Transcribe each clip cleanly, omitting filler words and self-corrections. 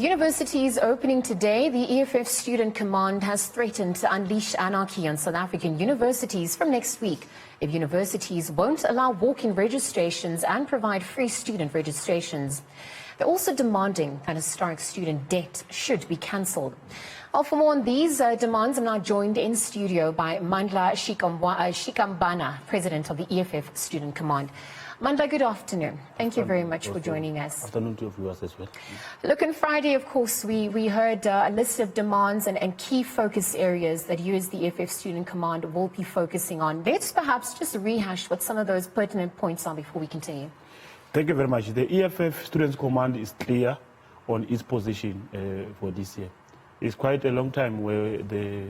With universities opening today, the EFF Student Command has threatened to unleash anarchy on South African universities from next week if universities won't allow walk-in registrations and provide free student registrations. They're also demanding that historic student debt should be cancelled. Well, for more on these demands, I'm now joined in studio by Mandla Shikwambana, President of the EFF Student Command. Mandla, good afternoon. Thank you very much for joining us. Afternoon to your viewers as well. Look, on Friday, of course, we heard a list of demands and key focus areas that you as the EFF Student Command will be focusing on. Let's perhaps just rehash what some of those pertinent points are before we continue. Thank you very much. The EFF Students Command is clear on its position for this year. It's quite a long time where the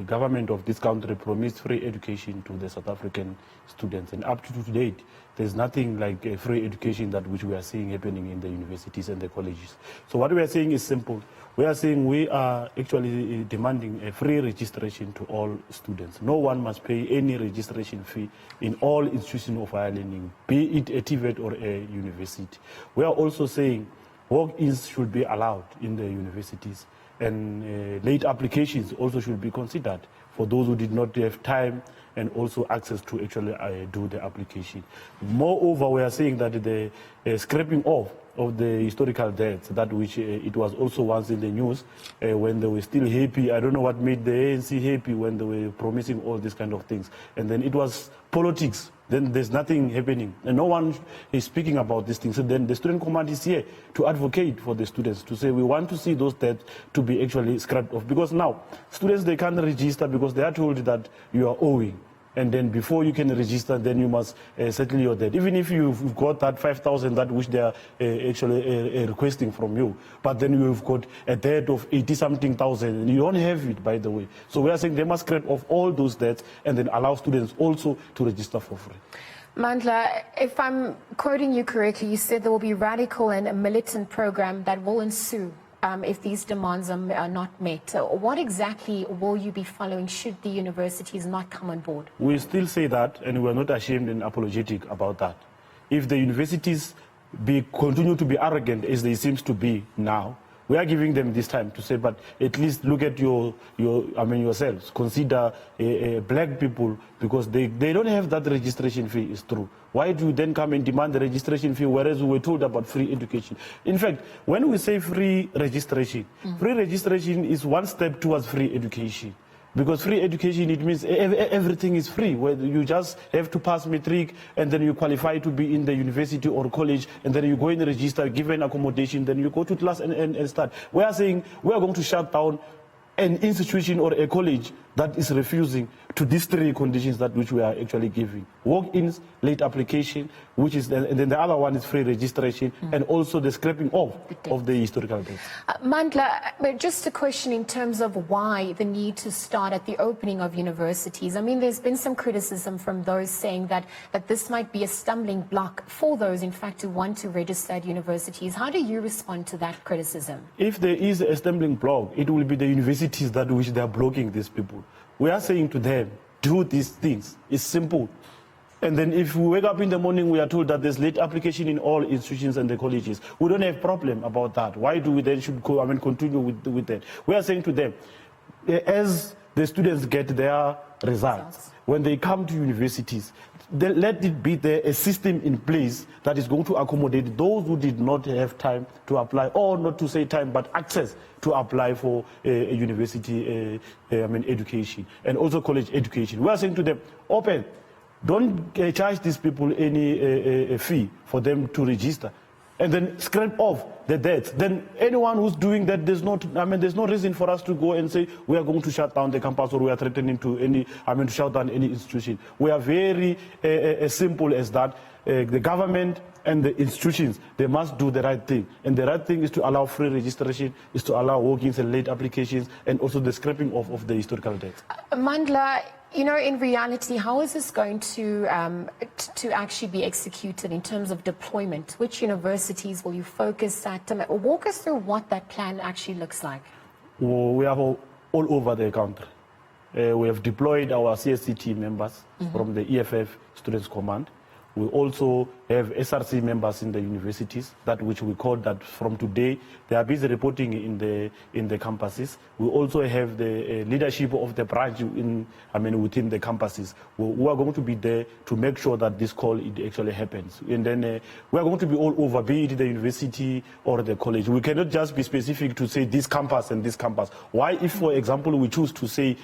government of this country promised free education to the South African students, and up to date there's nothing like a free education that which we are seeing happening in the universities and the colleges. So what we are saying is simple. We are saying we are actually demanding a free registration to all students. No one must pay any registration fee in all institutions of higher learning, be it a TVET or a university. We are also saying walk-ins should be allowed in the universities, and late applications also should be considered for those who did not have time and also access to actually do the application. Moreover, we are saying that the scrapping off of the historical debts, that which it was also once in the news when they were still happy. I don't know what made the ANC happy when they were promising all these kind of things. And then it was politics. Then there's nothing happening. And no one is speaking about these things. So then the Student Command is here to advocate for the students, to say we want to see those debts to be actually scrapped off. Because now, students, they can't register because they are told that you are owing. And then before you can register, then you must settle your debt. Even if you've got that 5,000 that which they are actually requesting from you, but then you've got a debt of 80-something thousand, and you don't have it, by the way. So we are saying they must scrape off all those debts and then allow students also to register for free. Mandla, if I'm quoting you correctly, you said there will be radical and a militant program that will ensue if these demands are not met. What exactly will you be following should the universities not come on board? We still say that, and we're not ashamed and apologetic about that. If the universities continue to be arrogant as they seem to be now, we are giving them this time to say, but at least look at yourselves. Consider black people, because they don't have that registration fee, is true. Why do you then come and demand the registration fee, whereas we were told about free education? In fact, when we say free registration is one step towards free education. Because free education, it means everything is free. Where you just have to pass matric, and then you qualify to be in the university or college, and then you go and register, given accommodation, then you go to class and start. We are saying we are going to shut down an institution or a college that is refusing to these three conditions that which we are actually giving: walk-ins, late application, which is, and then the other one is free registration, and also the scrapping off of the historical debts. Mandla, just a question in terms of why the need to start at the opening of universities. I mean, there's been some criticism from those saying that this might be a stumbling block for those, in fact, who want to register at universities. How do you respond to that criticism? If there is a stumbling block, it will be the universities that which they are blocking these people. We are saying to them, do these things. It's simple. And then if we wake up in the morning, we are told that there's late application in all institutions and the colleges. We don't have a problem about that. Why do we then continue with that? We are saying to them, as the students get their results, when they come to universities, let it be there a system in place that is going to accommodate those who did not have time to apply, or not to say time, but access to apply for a university education, and also college education. We are saying to them, open. Don't charge these people any fee for them to register, and then scrape off the debts. Then anyone who's doing that, there's no reason for us to go and say we are going to shut down the campus, or we are threatening to shut down any institution. We are very as simple as that. The government and the institutions, they must do the right thing. And the right thing is to allow free registration, is to allow walk-ins and late applications, and also the scrapping off of the historical debts. Mandla, you know, in reality, how is this going to actually be executed in terms of deployment? Which universities will you focus at? Walk us through what that plan actually looks like. We are all over the country. We have deployed our CSC team members from the EFF Students Command. We also have SRC members in the universities, that which we call that from today, they are busy reporting in the campuses. We also have the leadership of the branch within the campuses, who are going to be there to make sure that this call it actually happens. And then we are going to be all over, be it the university or the college. We cannot just be specific to say this campus and this campus. Why, if, for example, we choose to say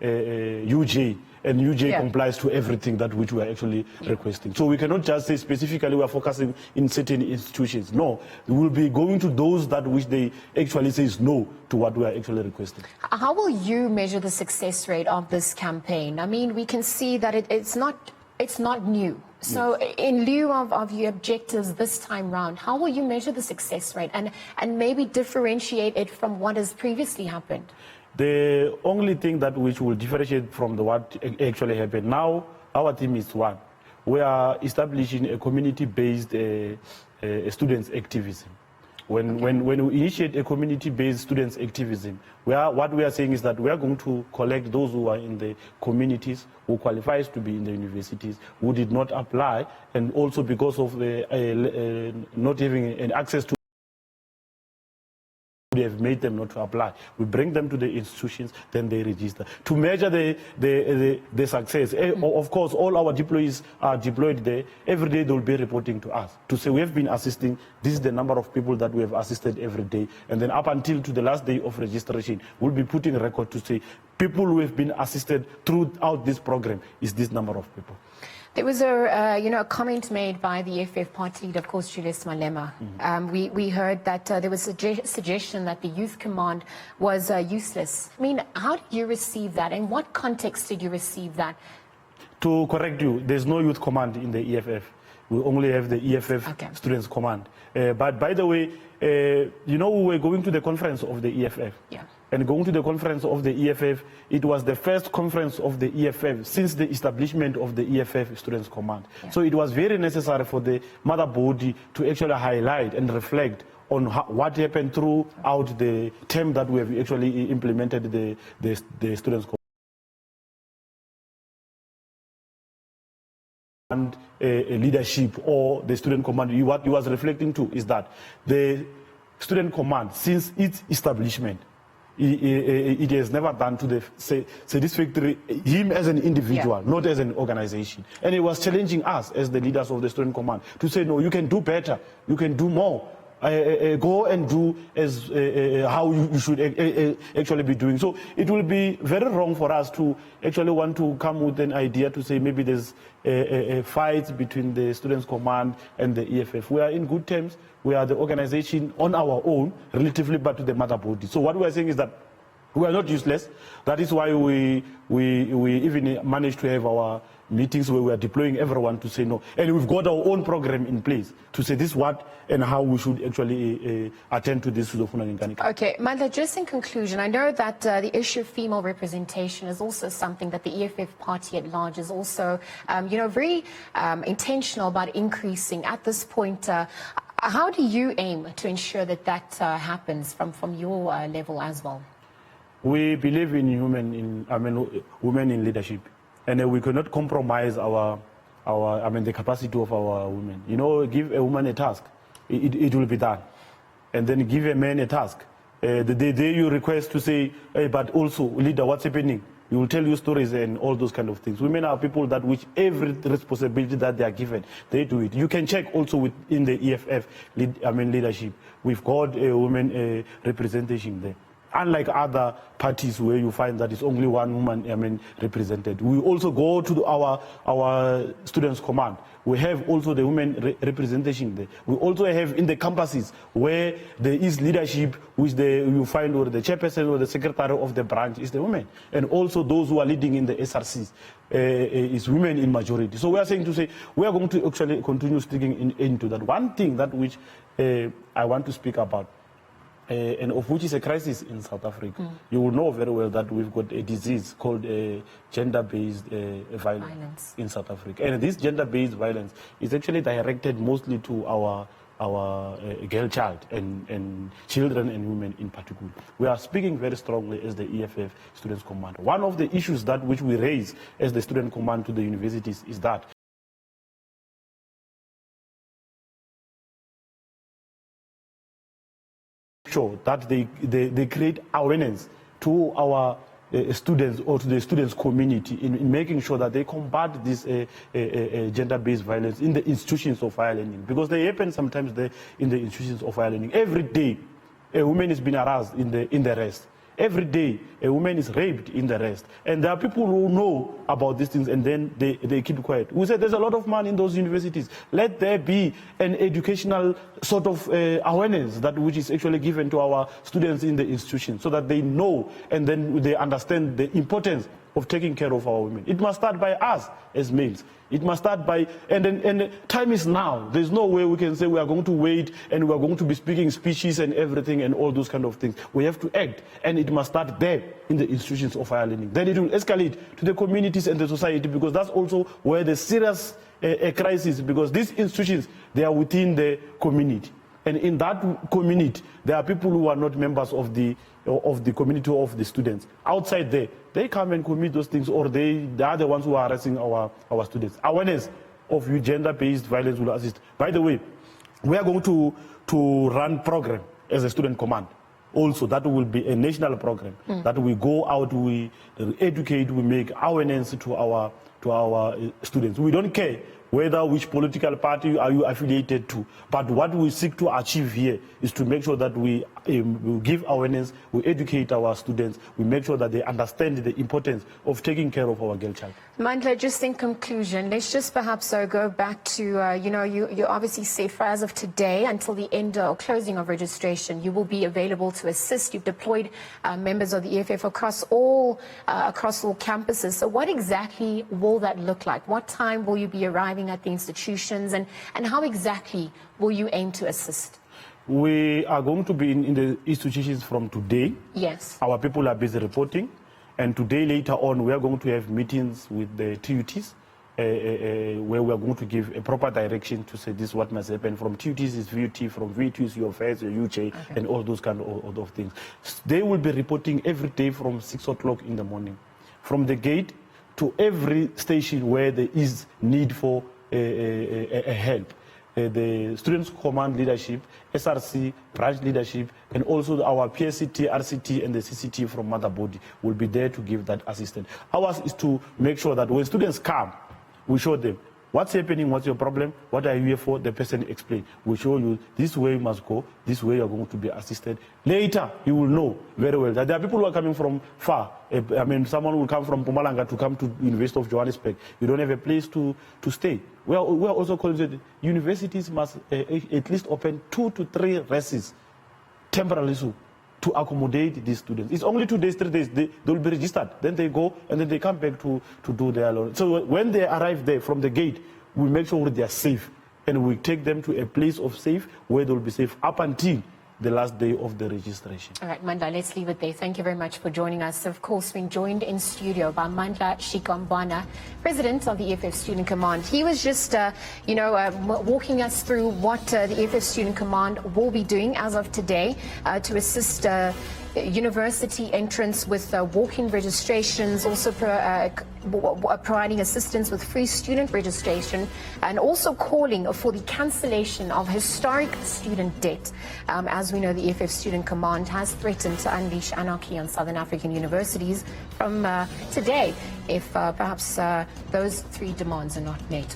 UJ, and UJ complies to everything that which we are actually requesting. So we cannot just say specifically we are focusing in certain institutions. No, we will be going to those that which they actually says no to what we are actually requesting. How will you measure the success rate of this campaign? I mean, we can see that it's not new. So in lieu of your objectives this time round, how will you measure the success rate and maybe differentiate it from what has previously happened? The only thing that which will differentiate from what actually happened, now our team is one. We are establishing a community-based students' activism. When we initiate a community-based students' activism, what we are saying is that we are going to collect those who are in the communities, who qualifies to be in the universities, who did not apply, and also because of the not having an access to they have made them not to apply. We bring them to the institutions, then they register. To measure the success, of course, all our deployees are deployed there. Every day they will be reporting to us to say we have been assisting, this is the number of people that we have assisted every day. And then up until to the last day of registration, we'll be putting a record to say people who have been assisted throughout this program is this number of people. There was a comment made by the EFF party leader, of course, Julius Malema. We heard that there was a suggestion that the youth command was useless. I mean, how did you receive that? In what context did you receive that? To correct you, there's no youth command in the EFF. We only have the EFF Students Command. But by the way, we were going to the conference of the EFF. Yeah. And going to the conference of the EFF, it was the first conference of the EFF since the establishment of the EFF Students Command. Yeah. So it was very necessary for the mother body to actually highlight and reflect on what happened throughout the term that we have actually implemented the Students Command. And leadership or the Student Command, what he was reflecting to is that the Student Command, since its establishment, it has never done to the satisfactory him as an individual, not as an organization. And it was challenging us as the leaders of the Student Command to say, no, you can do better, you can do more. Go and do as how you should actually be doing. So it will be very wrong for us to actually want to come with an idea to say maybe there's a fight between the Students' Command and the EFF. We are in good terms. We are the organization on our own, relatively, but to the mother body. So what we are saying is that we are not useless. That is why we even managed to have our meetings where we are deploying everyone to say no. And we've got our own program in place to say this what and how we should actually attend to this. Okay, Mandla, just in conclusion, I know that the issue of female representation is also something that the EFF party at large is also, very intentional about increasing at this point. How do you aim to ensure that that happens from your level as well? We believe in women in leadership, and we cannot compromise the capacity of our women. Give a woman a task, it will be done, and then give a man a task. The day you request to say, hey, but also leader, what's happening? He will tell you stories and all those kind of things. Women are people that which every responsibility that they are given, they do it. You can check also within the EFF leadership. We've got a women representation there. Unlike other parties where you find that it's only one woman represented. We also go to our Students' Command. We have also the women representation there. We also have in the campuses where there is leadership, which you find where the chairperson or the secretary of the branch is the women. And also those who are leading in the SRCs is women in majority. So we are saying to say, we are going to actually continue sticking into that. One thing that which I want to speak about, and of which is a crisis in South Africa. You will know very well that we've got a disease called gender-based violence in South Africa. And this gender-based violence is actually directed mostly to our girl child and children and women in particular. We are speaking very strongly as the EFF Students Command. One of the issues that which we raise as the Student Command to the universities is that sure that they create awareness to our students or to the students community in making sure that they combat this gender-based violence in the institutions of higher learning, because they happen sometimes in the institutions of higher learning. Every day a woman is being harassed in the rest. Every day a woman is raped in the rest, and there are people who know about these things and then they keep quiet. We said there's a lot of money in those universities. Let there be an educational sort of awareness which is actually given to our students in the institution, so that they know and then they understand the importance of taking care of our women. It must start by us as males. It must start by, and time is now. There's no way we can say we are going to wait and we are going to be speaking speeches and everything and all those kind of things. We have to act, and it must start there in the institutions of higher learning. Then it will escalate to the communities and the society, because that's also where the serious crisis, because these institutions, they are within the community. And in that community, there are people who are not members of the community of the students. Outside there, they come and commit those things, or they are the ones who are harassing our students. Awareness of gender-based violence will assist. By the way, we are going to run program as a student command. Also, that will be a national program that we go out, we educate, we make awareness to our students. We don't care which political party are you affiliated to, but what we seek to achieve here is to make sure that we give awareness, we educate our students, we make sure that they understand the importance of taking care of our girl child. Mandla, just in conclusion, let's just perhaps go back to, you obviously said for as of today, until the end or closing of registration, you will be available to assist. You've deployed members of the EFF across all campuses. So what exactly will that look like? What time will you be arriving at the institutions, and how exactly will you aim to assist? We are going to be in the institutions from today. Yes. Our people are busy reporting. And today, later on, we are going to have meetings with the TUTs, where we are going to give a proper direction to say this is what must happen. From TUTs is VUT, from VUT is your affairs, your UJ, and all those kind of things. They will be reporting every day from 6 o'clock in the morning, from the gate to every station where there is need for help. The Students Command leadership, SRC, branch leadership, and also our PSCT, RCT, and the CCT from Mother Body will be there to give that assistance. Ours is to make sure that when students come, we show them what's happening, what's your problem, what are you here for, the person explain. We show you this way you must go, this way you're going to be assisted. Later, you will know very well that there are people who are coming from far. I mean, someone will come from Mpumalanga to come to University of Johannesburg. You don't have a place to stay. We are also calling that universities must at least open 2 to 3 races temporarily to accommodate these students. It's only 2 days, 3 days, they will be registered. Then they go and then they come back to do their learning. So when they arrive there from the gate, we make sure they are safe. And we take them to a place of safe where they will be safe up until the last day of the registration. All right, Mandla, let's leave it there. Thank you very much for joining us. Of course, being joined in studio by Mandla Shikwambana, President of the EFF Student Command. He was just, walking us through what the EFF Student Command will be doing as of today to assist university entrants with walk-in registrations, also providing assistance with free student registration, and also calling for the cancellation of historic student debt. As we know, the EFF Student Command has threatened to unleash anarchy on Southern African universities from today if perhaps those 3 demands are not met.